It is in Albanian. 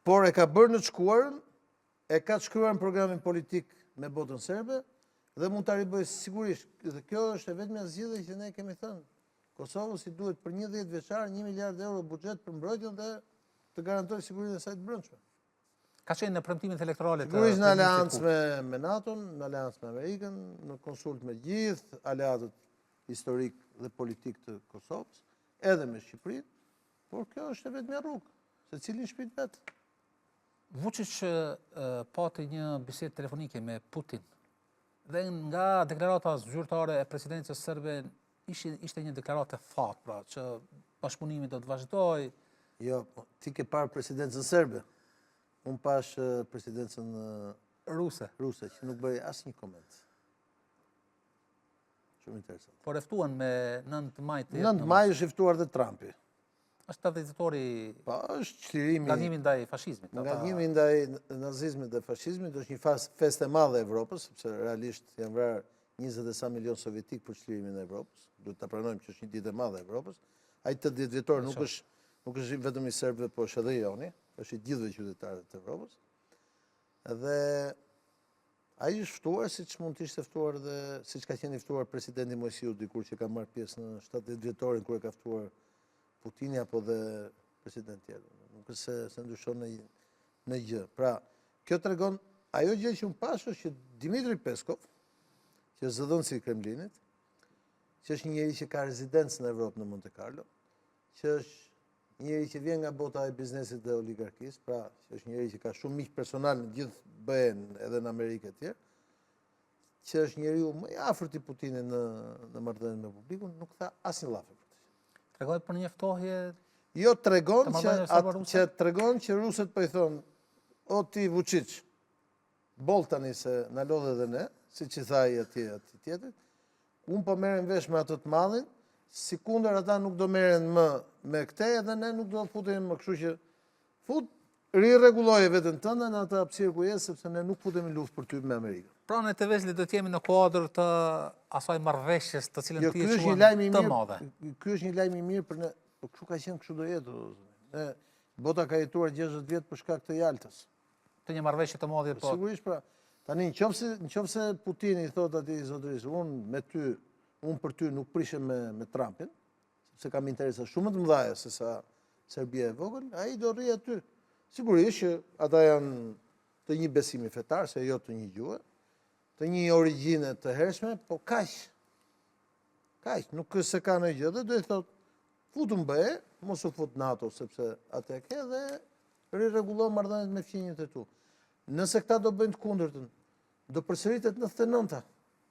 por e ka bërë në të shkuarën, e ka të shkruar në programin politik me botën serbe, dhe mund të ribëj sigurisht. Dhe kjo është e vetmja zgjidhje që ne kemi thënë. Kosovës i duhet për 10 vjeçar 1 miliard euro buxhet për mbrojtjen dhe të garantojë sigurinë e saj të brendshme. Ka qenë në premtimet elektorale të sigurisht në aleancë me NATO-n, në aleancë me Amerikën, në konsult me gjithë aleatët historik dhe politik të Kosovës, edhe me Shqipërinë, por kjo është e vetmja rrugë, secili në shtëpinë vet. Vučić pati një bisedë telefonike me Putin dhe nga deklarata zyrtare e presidencës serbe ishte një deklaratë e thatë, pra, që bashkëpunimi do të vazhdojë. Jo, ti ke parë presidencën serbe. Unë pash presidencën ruse, që nuk bëri asnjë koment. Shumë interesant. Por e ftuan me 9 maj të 9 maj është i ftuar dhe Trumpi. Është vizitatori është çlirimi. Ngadhimi ndaj fashizmit. Ngadhimi ndaj nazizmit dhe fashizmit është një festë e madhe e Evropës, sepse realisht janë vrarë 20 e sa milion sovjetik për çlirimin e Evropës. Duhet ta pranojmë që është një ditë e madhe e Evropës. Ai 80 vjetor nuk është vetëm i serbëve, po është edhe i joni, është i gjithëve qytetarëve të Evropës. Dhe ai është ftuar siç mund të ishte ftuar dhe siç ka qenë i ftuar presidenti Mojsiu dikur që ka marrë pjesë në 70 vjetorin kur e ka ftuar Putini apo dhe president tjetër. Nuk është se ndryshon në gjë. Pra, kjo tregon ajo gjë që unë pash është që Dmitri Peskov, që është zëdhënësi i Kremlinit, që është një njeri që ka rezidencë në Evropë në Monte Carlo, që është një njeri që vjen nga bota e biznesit dhe oligarkisë, pra që është një njeri që ka shumë miq personal në gjithë BE-n edhe në Amerikë e tjerë, që është njeriu më i afërt i Putinit në marrëdhënie me publikun, nuk tha asnjë llaf. Tregoj për një ftohje? Jo, tregon që ruset po i thonë, o ti Vučić, bol tani se na lodhe dhe ne, si që tha i atij tjetër, unë po merrem vesh me atë të madhin, sikundër ata nuk do merren më me këtë, edhe ne nuk do të futemi më, kështu që rirregulloje veten tënde në atë hapësirë ku je, sepse ne nuk futemi në luftë për ty me Amerikën. Pra në të vezlit do të jemi në kuadër të asaj marrëveshjes të cilën ti e quan të madhe. Ky është një lajm i mirë për ne, po kështu ka qenë, kështu do jetë. Ne bota ka jetuar 60 vjet për shkak të Jaltës. Të një marrëveshje të madhe po. Sigurisht, pra. Tani nëse Putini i thot atij zotërisë, unë me ty, unë për ty nuk prishem me Trumpin, sepse kam interesa shumë të mëdha se sa Serbia e vogël, ai do rri aty. Sigurisht që ata janë të një besimi fetar, se jo të një gjuhë, të një origjine të hershme, po kaq, nuk se ka në gjë, dhe do i thot, futu në BE, mos u fut NATO, sepse atë e ke, dhe rirregullo marrëdhëniet me fqinjët e tu. Nëse këta do bëjnë të kundërtën, do përsëritet 99-ta.